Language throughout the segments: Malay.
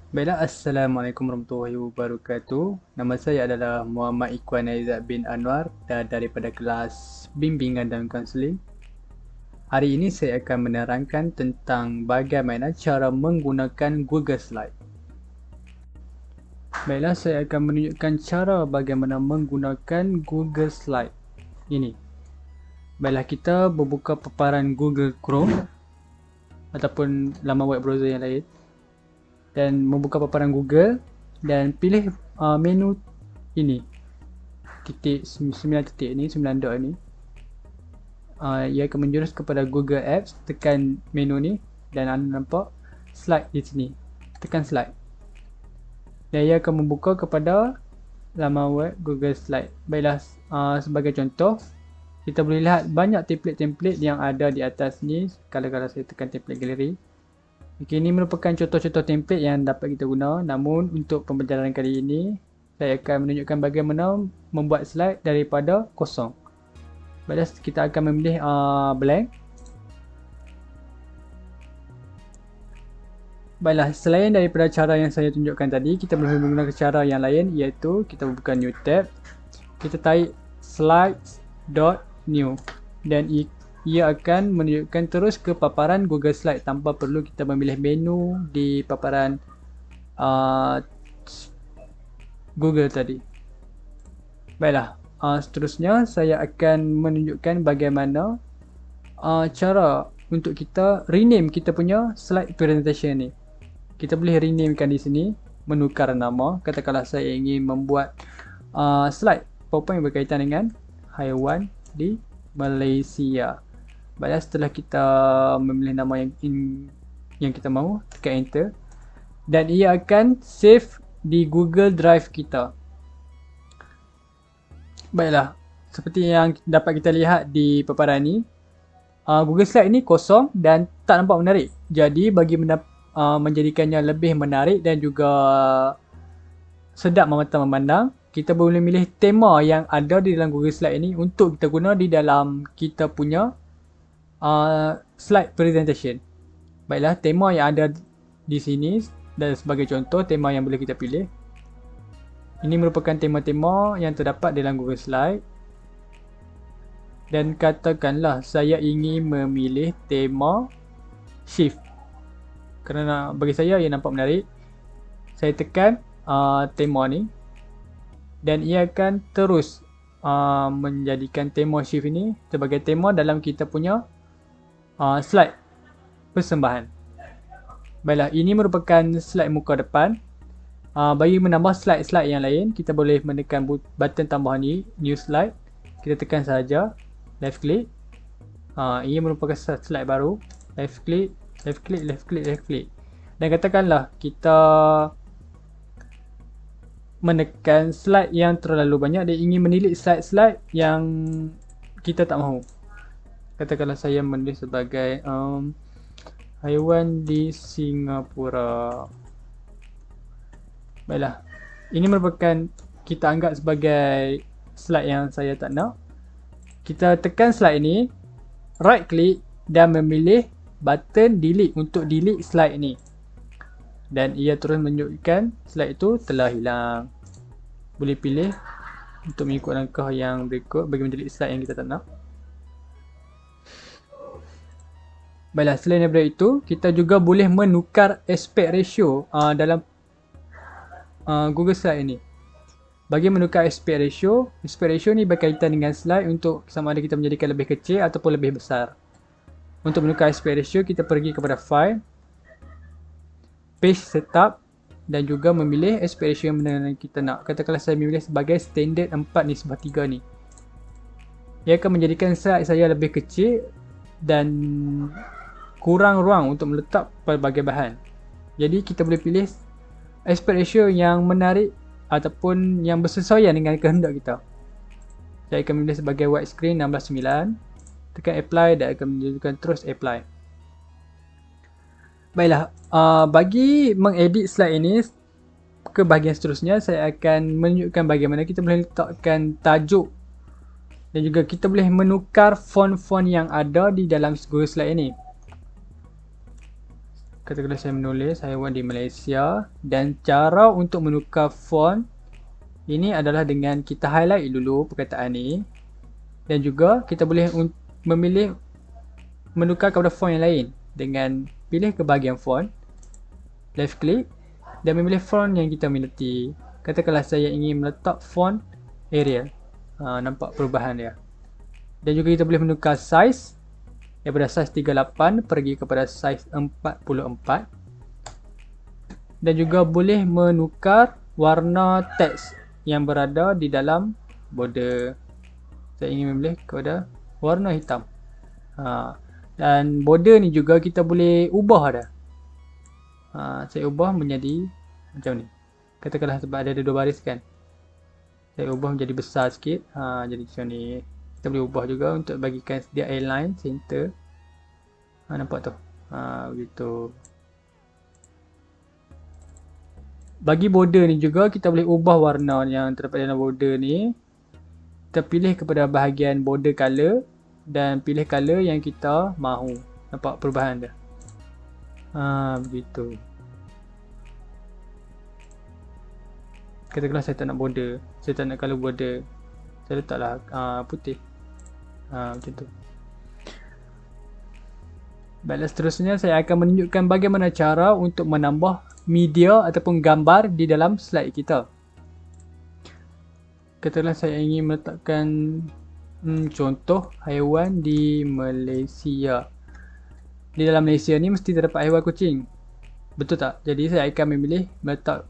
Baiklah, Assalamualaikum warahmatullahi wabarakatuh. Nama saya adalah Muhammad Ikhwan Aizat bin Anwar dan daripada kelas Bimbingan dan Kaunseling. Hari ini saya akan menerangkan tentang bagaimana cara menggunakan Google Slide. Baiklah, saya akan menunjukkan cara bagaimana menggunakan Google Slide. Ini. Baiklah, kita berbuka paparan Google Chrome ataupun laman web browser yang lain. Dan membuka paparan Google dan pilih menu ini, titik 9 titik ni, 9 dot ni. Ia akan menjurus kepada Google Apps. Tekan menu ni dan anda nampak slide di sini, tekan slide dan ia akan membuka kepada laman web Google Slide. Baiklah, sebagai contoh, kita boleh lihat banyak template-template yang ada di atas ni. Kalau saya tekan template gallery, okay, ini merupakan contoh-contoh template yang dapat kita guna. Namun untuk pembelajaran kali ini, saya akan menunjukkan bagaimana membuat slide daripada kosong. Baiklah, kita akan memilih blank. Baiklah, selain daripada cara yang saya tunjukkan tadi, kita boleh menggunakan cara yang lain, iaitu kita buka new tab. Kita type slides.new dan ia akan menunjukkan terus ke paparan Google Slide tanpa perlu kita memilih menu di paparan Google tadi. Baiklah, seterusnya saya akan menunjukkan bagaimana cara untuk kita rename kita punya slide presentation ni. Kita boleh renamekan di sini, menukar nama. Katakanlah saya ingin membuat slide PowerPoint berkaitan dengan haiwan di Malaysia. Baiklah, setelah kita memilih nama yang kita mahu, tekan enter dan ia akan save di Google Drive kita. Baiklah, seperti yang dapat kita lihat di paparan ni, Google Slide ni kosong dan tak nampak menarik. Jadi bagi menjadikannya lebih menarik dan juga sedap mata memandang, kita boleh milih tema yang ada di dalam Google Slide ini untuk kita guna di dalam kita punya slide presentation. Baiklah, tema yang ada di sini dan sebagai contoh tema yang boleh kita pilih. Ini merupakan tema-tema yang terdapat dalam Google Slide. Dan katakanlah saya ingin memilih tema shift. Kerana bagi saya ia nampak menarik. Saya tekan tema ni dan ia akan terus menjadikan tema shift ini sebagai tema dalam kita punya slide persembahan. Baiklah, ini merupakan slide muka depan. Bagi menambah slide-slide yang lain, kita boleh menekan button tambahan ni, new slide. Kita tekan saja, left click. Ia merupakan slide baru. Left click, left click, left click, left click. Dan katakanlah kita menekan slide yang terlalu banyak dan ingin menilik slide-slide yang kita tak mahu. Katakanlah saya menulis sebagai haiwan di Singapura. Baiklah, ini merupakan kita anggap sebagai slide yang saya tak nak. Kita tekan slide ini, right click dan memilih button delete untuk delete slide ni. Dan ia terus menunjukkan slide itu telah hilang. Boleh pilih untuk mengikut langkah yang berikut bagi mendelete slide yang kita tak nak. Baiklah, selain daripada itu, kita juga boleh menukar aspect ratio dalam Google Slide ini. Bagi menukar aspect ratio ni berkaitan dengan slide untuk sama ada kita menjadikan lebih kecil ataupun lebih besar. Untuk menukar aspect ratio, kita pergi kepada file, page setup dan juga memilih aspect ratio yang mana kita nak. Katakanlah saya memilih sebagai standard 4:3 ni. Ia akan menjadikan slide saya lebih kecil dan kurang ruang untuk meletak pelbagai bahan. Jadi kita boleh pilih aspect ratio yang menarik ataupun yang bersesuaian dengan kehendak kita. Saya akan memilih sebagai widescreen 16:9. Tekan apply dan akan menunjukkan terus apply. Baiklah, bagi mengedit slide ini ke bahagian seterusnya, saya akan menunjukkan bagaimana kita boleh letakkan tajuk dan juga kita boleh menukar font-font yang ada di dalam Google Slide ini. Katakanlah saya menulis haiwan di Malaysia, dan cara untuk menukar font ini adalah dengan kita highlight dulu perkataan ni, dan juga kita boleh memilih menukar kepada font yang lain dengan pilih ke bahagian font, left click dan memilih font yang kita minati. Katakanlah saya ingin meletak font Arial. Nampak perubahan dia. Dan juga kita boleh menukar saiz daripada saiz 38 pergi kepada saiz 44. Dan juga boleh menukar warna teks yang berada di dalam border. Saya ingin memilih kepada warna hitam. Dan border ni juga kita boleh ubah dah. Saya ubah menjadi macam ni. Katakanlah sebab ada 2 baris kan, saya ubah menjadi besar sikit. Jadi macam ni. Kita boleh ubah juga untuk bagikan dia align center. Nampak tu. Begitu. Bagi border ni juga kita boleh ubah warna yang terdapat dalam border ni. Kita pilih kepada bahagian border color dan pilih color yang kita mahu. Nampak perubahan dia. Begitu. Katakanlah saya tak nak border, saya tak nak color border, saya letaklah putih. Macam tu. Baiklah, seterusnya saya akan menunjukkan bagaimana cara untuk menambah media ataupun gambar di dalam slide kita. Katakanlah saya ingin meletakkan contoh haiwan di Malaysia. Di dalam Malaysia ni mesti terdapat haiwan kucing. Betul tak? Jadi saya akan memilih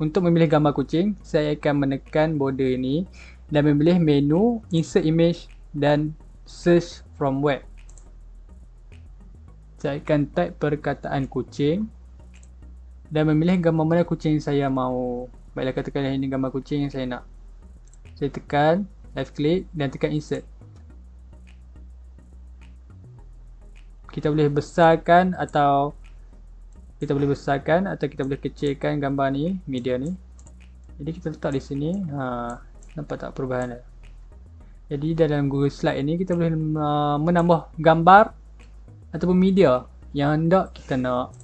untuk memilih gambar kucing, saya akan menekan border ini dan memilih menu insert image dan search from web. Saya akan type perkataan kucing dan memilih gambar mana kucing saya mahu. Baiklah, katakanlah ini gambar kucing yang saya nak. Saya tekan left click dan tekan insert. Kita boleh besarkan atau kita boleh kecilkan gambar ni, media ni. Jadi kita letak di sini. Nampak tak perubahan dia? Jadi dalam Google Slide ni kita boleh menambah gambar ataupun media yang hendak kita nak.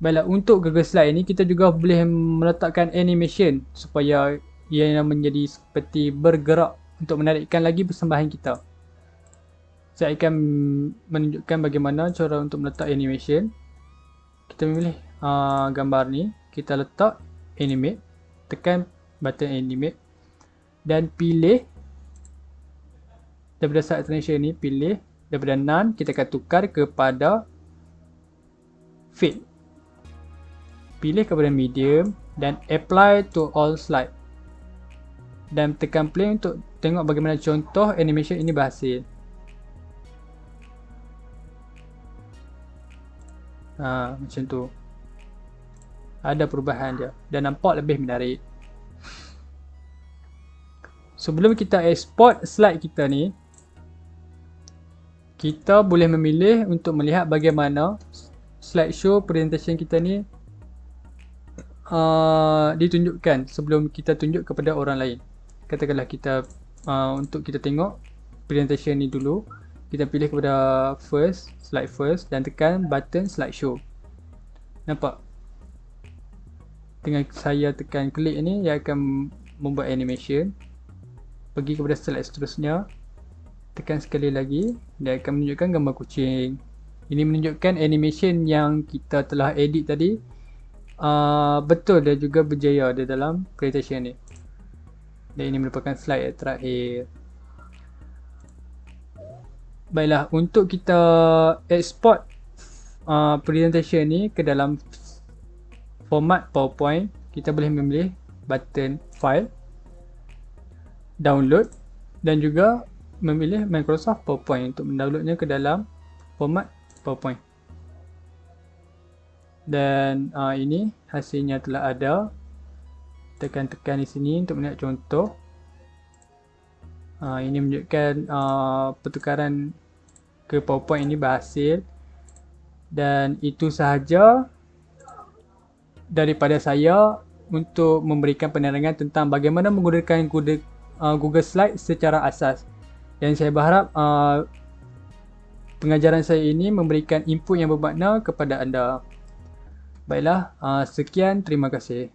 Baiklah, untuk Google Slide ni kita juga boleh meletakkan animation supaya ia menjadi seperti bergerak untuk menarikkan lagi persembahan kita. Saya akan menunjukkan bagaimana cara untuk meletak animation. Kita memilih gambar ni, kita letak animate, tekan button animate dan pilih daripada side transition ni, pilih daripada none, kita akan tukar kepada fade. Pilih kepada medium dan apply to all slide dan tekan play untuk tengok bagaimana contoh animation ini berhasil. Macam tu. Ada perubahan dia dan nampak lebih menarik. Sebelum kita export slide kita ni, kita boleh memilih untuk melihat bagaimana slideshow presentation kita ni ditunjukkan sebelum kita tunjuk kepada orang lain. Katakanlah kita untuk kita tengok presentation ni dulu, kita pilih kepada slide first dan tekan button slideshow. Nampak? Dengan saya tekan klik ni, ia akan membuat animation. Pergi kepada slide seterusnya, tekan sekali lagi, dia akan menunjukkan gambar kucing. Ini menunjukkan animation yang kita telah edit tadi betul dan juga berjaya di dalam presentation ni. Dan ini merupakan slide yang terakhir. Baiklah, untuk kita export presentation ni ke dalam format PowerPoint, kita boleh memilih button file, download dan juga memilih Microsoft PowerPoint untuk mendownloadnya ke dalam format PowerPoint. Dan ini hasilnya telah ada. Tekan-tekan di sini untuk melihat contoh. Ini menunjukkan pertukaran ke PowerPoint ini berhasil. Dan itu sahaja daripada saya untuk memberikan penerangan tentang bagaimana menggunakan Google Slide secara asas. Dan saya berharap pengajaran saya ini memberikan input yang bermakna kepada anda. Baiklah, sekian, terima kasih.